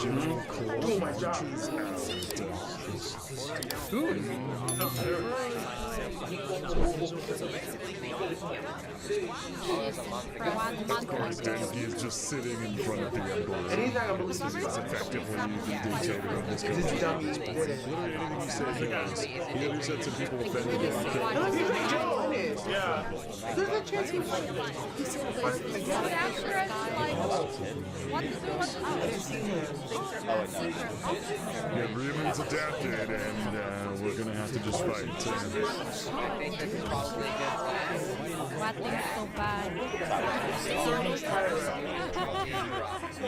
general core punches out. Of course, Denki is just sitting in front of the Emperor. Anything I believe He's effectively the dictator of this country. Anything he said goes. He either said some people offended him. Yeah. There's a chance he might. Yeah, Ryuman's adapted, and we're gonna have to just fight. I think this is probably a good plan. What thing's so bad?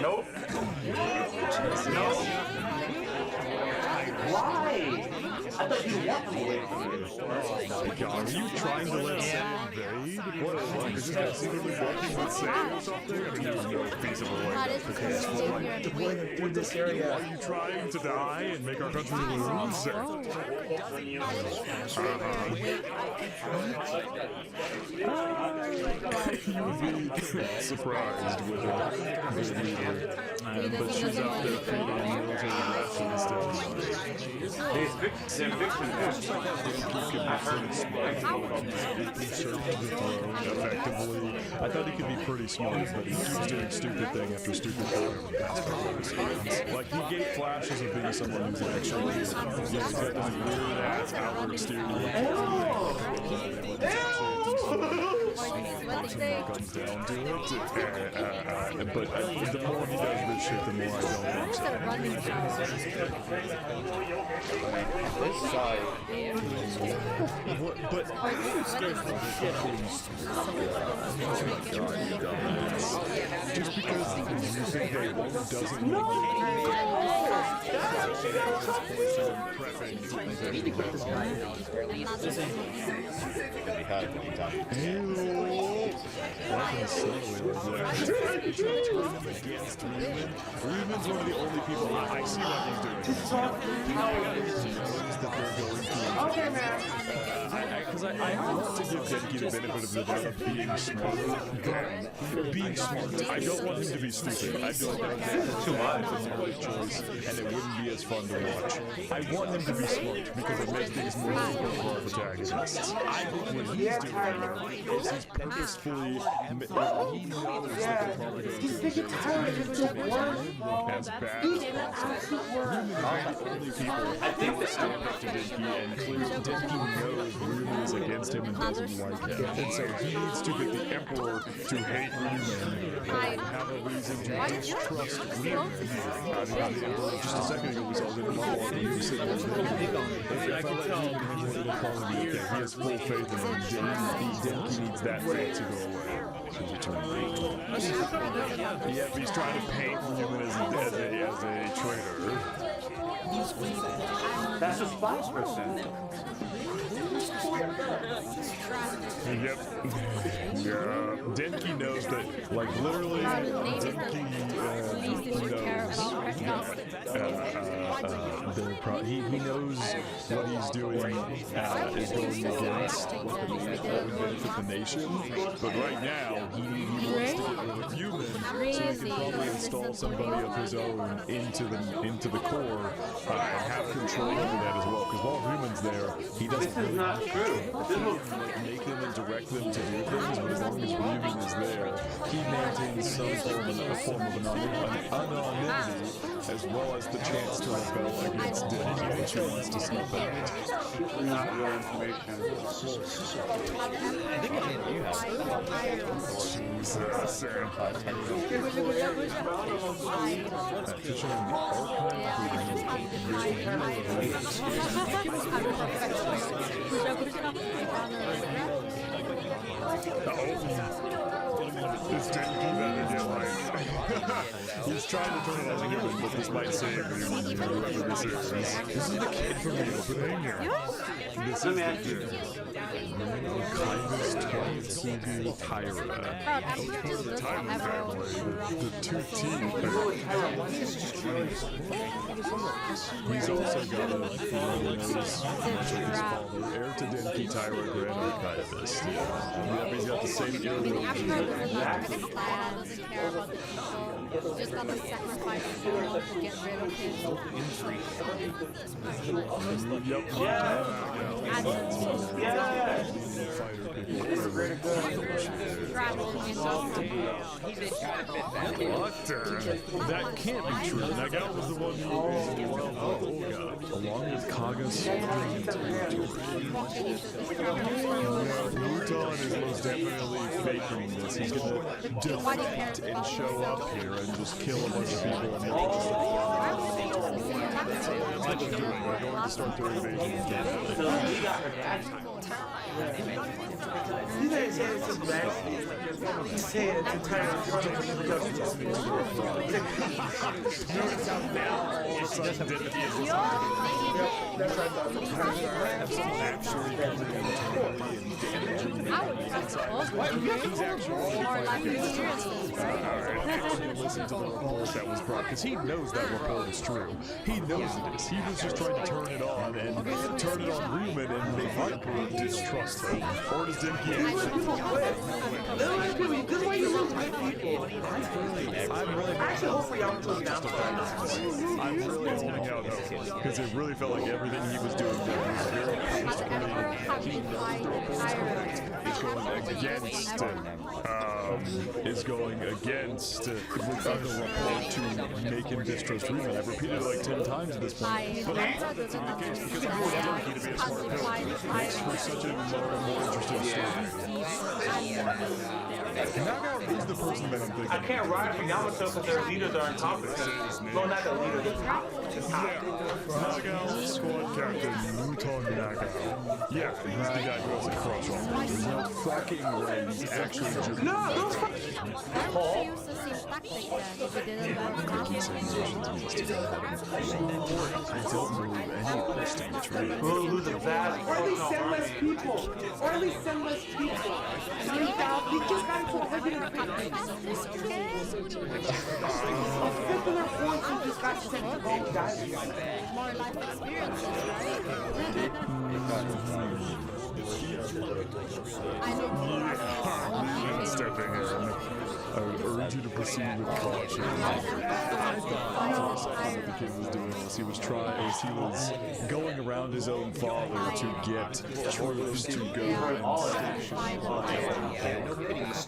Nope. Nope. Why? I thought you wanted me. God, are you trying to let Sam invade? What is this guy secretly working with Sam or something? I mean, there's no feasible way to prepare for In this area. Are you trying to die and make our country lose? You would be surprised with the leader. But she's out there feeding military rations instead. Effectively, I thought he could be pretty smart, but he keeps doing stupid thing after stupid thing over the past couple of seasons. Like, he gave flashes of being someone who's actually, he's got this weird-ass outward exterior. Comes down to it, but the more he does this shit, the more I don't This side. But are you scared of just because you think they won't doesn't mean Ryuman's one of the only people I see what he's doing. Okay, man. Because I want to give Denki the benefit of the doubt of being smart. Being smart. I don't want him to be stupid. I don't want him to be too much of the right choice, and it wouldn't be as fun to watch. I want him to be smart because it makes things more difficult for our protagonists. I think what he's doing is he's purposefully he knows that the propaganda He's making tired because there's like one. as bad as possible. Ryuman are the only people I think that stand up to Denki, and clearly Denki knows Ryuman is against him and doesn't like him. And so he needs to get the Emperor to hate Ryuman and have a reason to distrust Ryuman. The Emperor, just a second ago, we saw the monologue and he was sitting there. If I let Ryuman handle it, it'll probably be okay. He has full faith in him. Denki needs that faith to go away. Yep, he's trying to paint Ryuman as a traitor. That's a splash person. Yep. Yeah. Denki knows that, like, literally, Denki he knows what he's doing is going against what would benefit the nation. But right now, he wants to get rid of Ryuman so he can probably install somebody of his own into the core and have control over that as well. Because while Ryuman's there, he doesn't really Not true. make them and direct them to do things, but as long as Ryuman is there, he maintains some form of anonymity, as well as the chance to rebel against Denki, which he wants to snuff out. Not real information. I think I need you have. Sam. This didn't do that again, right? He's trying to turn it as a human, but this might save him, whoever this is. This is the kid from the opening. This is the kid. Kindest Tsugi Taira. The Taira family. The two teeth. He's also got a heir to Denki Taira, Grand Archivist. Yep, he's got the same earlobe. Doesn't care about the people. Just gotta sacrifice someone to get rid of him. Yep. What? That can't be true. Nagao was the one who was Olga, along with Kaga's territory. Luton is most definitely faking this. He's gonna defect and show up here and just kill a bunch of people and hit We're going to start their invasion again. He didn't say it's a bad. He's saying it's entirely Notice how now all of a sudden Deputy is That's right. actually coming in and he's actually listen to the report that was brought because he knows that report is true. He knows it is. He was just trying to turn it on and turn it on Ruben and make Viper distrust him. Or does Dimki This is why you lose good people. I actually hope for y'all to down. I'm really holding out hope because it really felt like everything he was doing there was very is going against the report to make him distrust Ruben. I've repeated it like 10 times at this point. But that's not the case because I want Dimki to be a smart player. Makes for such a more interesting story. Naga is the person that I'm thinking. I can't ride for Yamato because their leaders are incompetent. No, not the leader, the top. Nagao, squad captain, Luton Nagao. Yeah, he's the guy who has a crush on him. There's no fucking way he's actually just... No, those Why would you use the same tactic then if you didn't want to? I don't believe any of this to be true. we'll lose a vast. Or at least send less people. Or at least send less people. He just got into a regular particular points he just got sent to wrong guys. More life experiences, right? I don't know. Stepping in. I would urge you to proceed with caution. I thought the kid was doing this. He was going around his own father to get troops to go and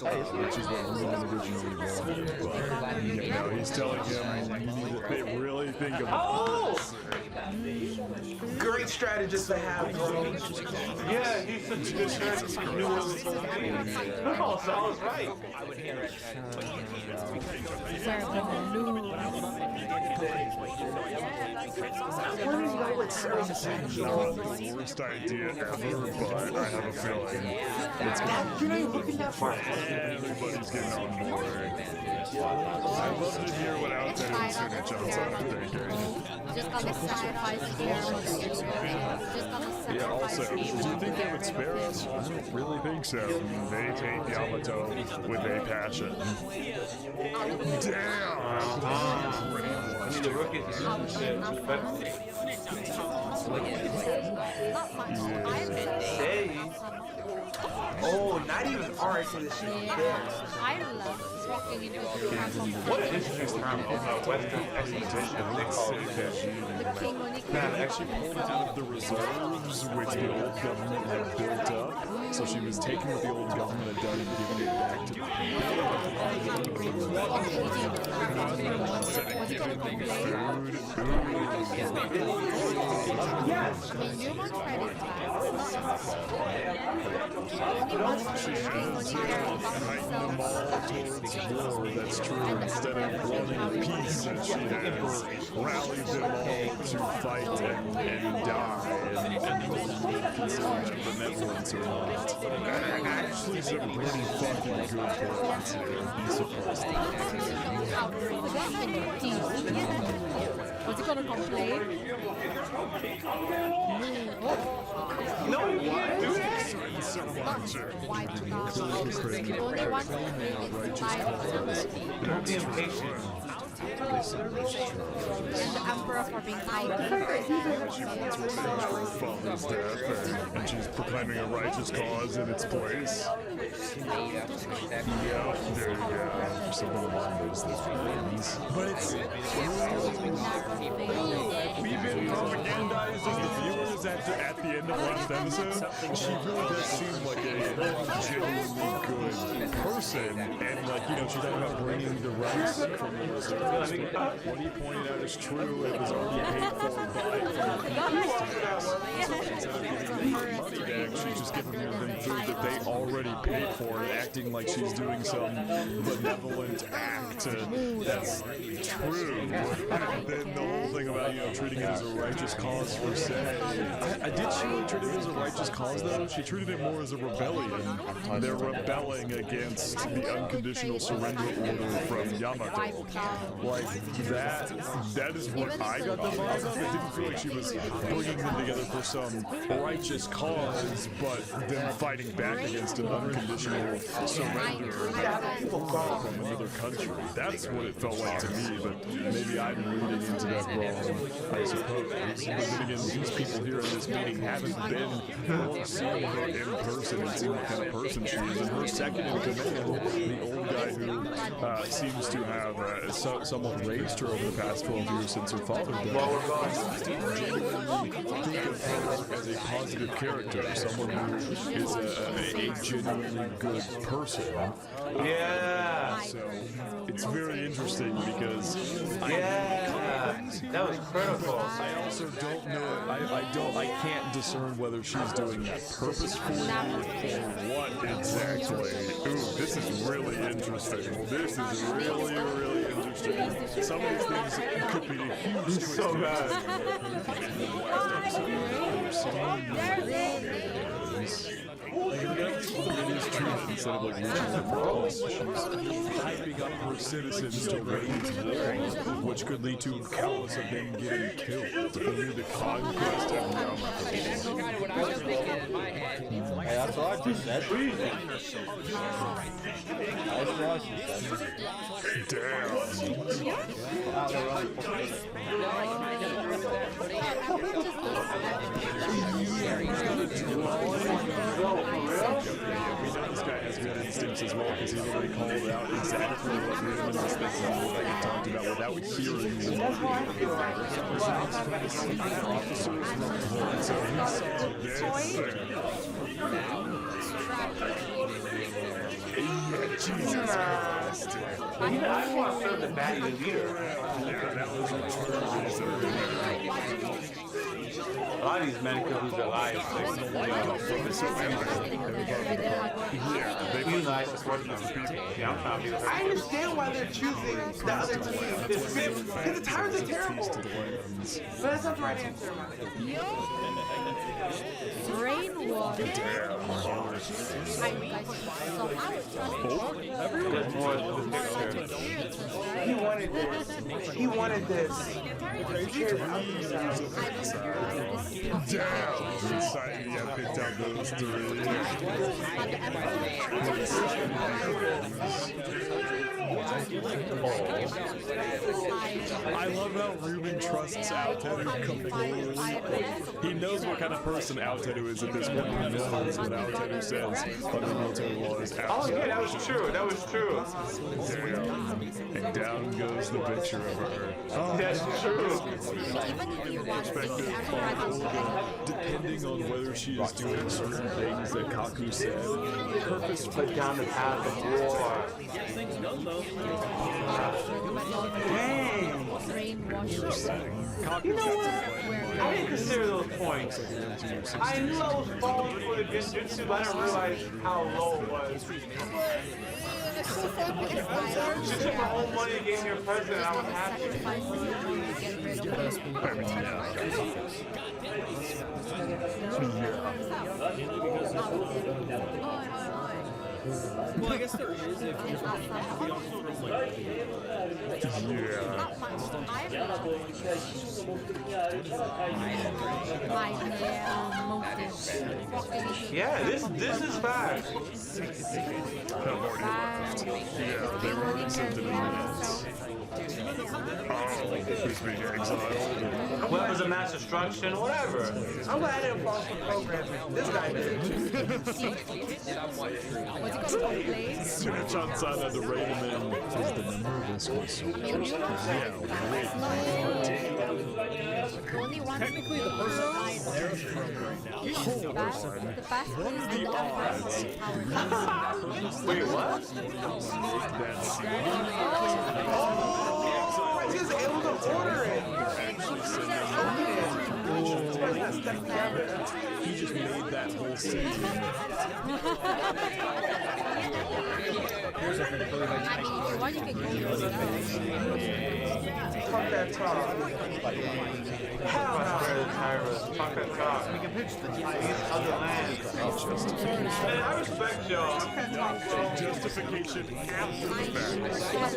which is what Ruben originally wanted. But you know, he's telling him you need to really think about this. Great strategist to have, bro. Yeah, he's such a good strategist. He knew what was going on. Oh, so I was right. Not the worst idea ever, but I have a feeling it's everybody's getting on board. I'd love to hear what Alton and Sunich outside are thinking. Just gotta sacrifice here. Yeah, also, do you think they would spare us? I don't really think so. They take Yamato with a passion. Damn! The rookies. Oh, not even art to this shit. I love walking into the What an interesting term of Western exploitation. They call it king when he Actually pulled out of the reserves which the old government had built up. So she was taking what the old government had done and giving it back to the Yes. I mean, you want credit back. That's true. Instead of wanting peace, she has rallied them all to fight and die, and consider benevolence or not. Actually, some pretty fucking good points here. Be surprised. Was he gonna complain? No, you can't do that. Why the only one who is life. Don't be impatient. And the emperor for being kind. Father's death, and she's proclaiming a righteous cause in its place. Yeah, there you go. something along those lines. But it's we've been propagandized as the viewers at the end of last episode. She really does seem like a genuinely good person, and like, you know, she's talking about bringing the rights from the reserves. What he pointed out is true. It was already paid for by instead of giving them money back, she's just giving them food that they already paid for, and acting like she's doing some benevolent act. That's true. And then the whole thing about, you know, treating it as a righteous cause per se. Did she really treat it as a righteous cause though? She treated it more as a rebellion. They're rebelling against the unconditional surrender order from Yamato. Like that is what I got the vibe of. It didn't feel like she was bringing them together for some righteous cause, but then fighting back against an unconditional surrender from another country. That's what it felt like to me, but maybe I'm reading into that wrong, I suppose. But then again, these people here in this meeting haven't been or seen her in person and seen what kind of person she is. And her second in command, the old guy who seems to have somewhat raised her over the past 12 years since her father died, seems to genuinely think of her as a positive character, someone who is a genuinely good person. Yeah. So it's very interesting because that was critical. I also don't know. I can't discern whether she's doing that purposefully or what exactly. Ooh, this is really interesting. This is really, really interesting. Some of these things could be a huge twist. So bad. It is true that instead of like reaching the purpose, she's hyping up her citizens to wage war, which could lead to countless of them getting killed through the conquest of Yamato. That's kind of what I was thinking in my head. Hey, that's what I just said. That's what I just said. Damn. We know this guy has good instincts as well, because he literally called out exactly what Raymond was thinking and what I talked about without hearing the Jesus Christ. I want to serve the bad leader. Yeah, that was A lot of these men could lose their lives. Even though I support them. Yeah, I'm trying to be with her. I understand why they're choosing the other team. Because the tires are terrible. But that's not the right answer. Brainwash. There's more to the picture. He wanted this. He wanted this. He cared about himself. Damn! Exciting, yeah, picked out those three. I love how Ruben trusts Aoteru completely. He knows what kind of person Aoteru is at this point. He knows what Aoteru says under military law is Oh yeah, that was true. That was true. Damn. And down goes the picture of her. Oh, that's true. Perspective from Olga, depending on whether she is doing certain things that Kaku said. Purpose Put down the path of war. Dang. You know what? I didn't consider those points. I knew I was falling for the Genjutsu, but I didn't realize how low it was. She took my own money and gave me a present, and I was happy. Well, I guess there is if you Yeah, this is fact. Yeah, they were accepted in minutes. Oh, he's being exiled. Well, it was a mass destruction, whatever. I'm glad I didn't fall for programming. This guy did. Sunachan-san had to rein him in. His this was so I mean, you the only one technically the person there's right now. The fast What are the odds? Wait, what? Oh, I just able to order it. He just made that whole scene. I mean, if you want, you can go yourself. Fuck that talk. Hell no. Fuck that talk. We can pitch these other lands. Man, I respect y'all. Fuck that talk, bro. Justification after the fact.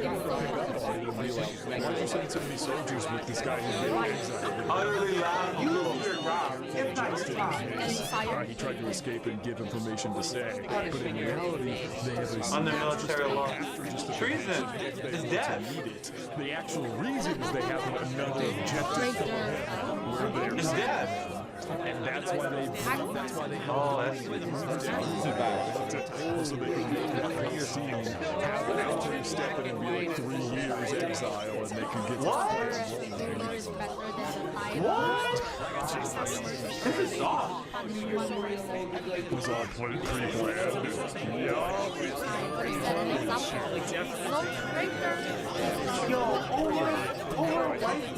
Why don't you send so many soldiers with this guy who's been exiled? Utterly loud. You lose your job. It's not your job. He tried to escape and give information to say, but in reality, they have a Under military law. Treason is death. The actual reason is they have another objective where they're It's death. and that's why they Oh, that's so they can make the scene have an outer step and be like 3 years exile and they can get What? This is soft. It was all pre-planned. Yo, over white.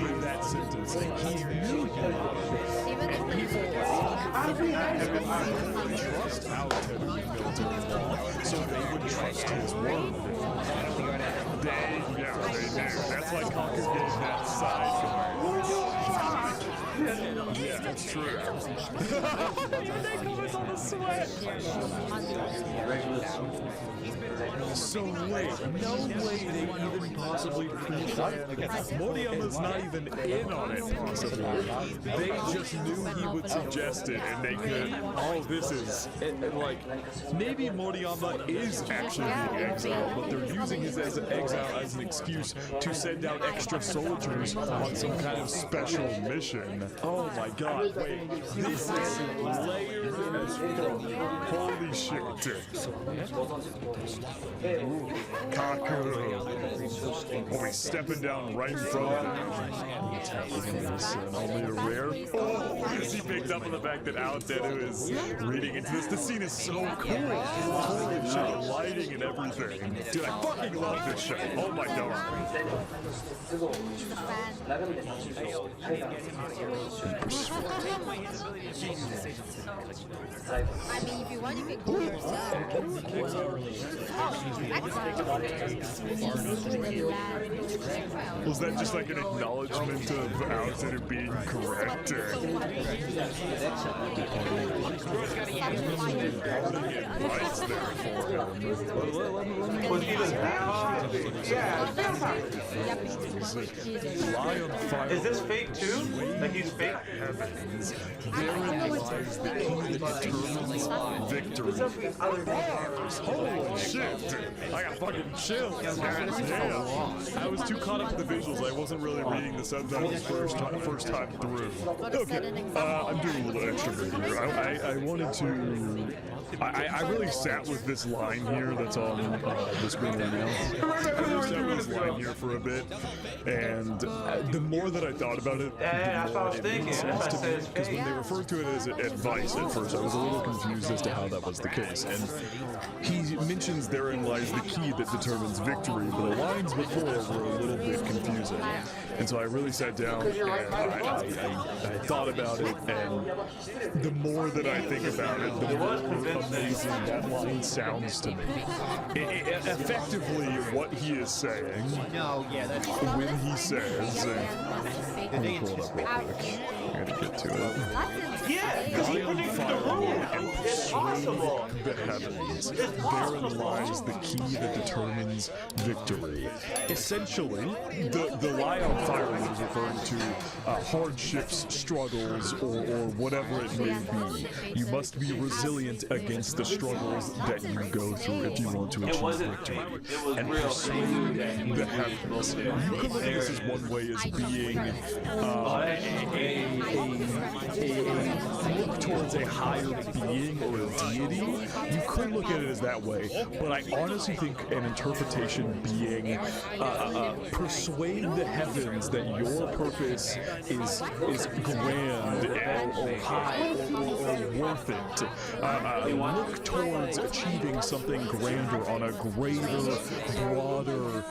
With that sentence, he knew trust out military law, so they would trust his word. They do. That's why Conker gave that side. Yeah, that's true. On the sweat. So wait, no way they even possibly Moriyama's not even in on it possibly. They just knew he would suggest it and they could, oh this is, and like, maybe Moriyama is actually being exiled, but they're using his exile as an excuse to send out extra soldiers on some kind of special mission. Oh my god, wait, this is layered as holy shit. Kaku. Oh, he's stepping down right in front of him. Only a rare. Oh, is he picked up on the fact that Aoteru is reading into this? The scene is so cool. Holy shit, the lighting and everything. Dude, I fucking love this shit. Oh my god. I mean, if you want, you can go yourself. Was that just like an acknowledgement of Aoteru being correct? Lights there for him. Was he the yeah. Lie on fire. Is this fake too? Like he's fake? Heavens. Therein lies the key that determines victory. Holy shit! I got fucking chills. Damn. I was too caught up in the visuals. I wasn't really reading the subtitles first time through. Okay, I'm doing a little extra bit here. I wanted to. I really sat with this line here that's on the screen right now. I really sat with this line here for a bit, and the more that I thought about it, Yeah, that's what I was thinking. because when they referred to it as advice at first, I was a little confused as to how that was the case. And he mentions therein lies the key that determines victory, but the lines before were a little bit confusing. And so I really sat down and I thought about it, and the more that I think about it, the more amazing that line sounds to me. Effectively, what he is saying, when he says, let me pull it up real quick. I gotta get to it. Yeah, because he predicted the rule. possible. the heavens. Therein lies the key that determines victory. Essentially, the lie on firewood is referring to hardships, struggles, or whatever it may be. You must be resilient against the struggles that you go through if you want to It achieve wasn't victory. fake. It was And real. persuade the heavens. You can look at this as one way as being a look towards a higher being or a deity. You could look at it as that way, but I honestly think an interpretation being persuade the heavens that your purpose is grand or high or worth it. Look towards achieving something grander on a greater, broader,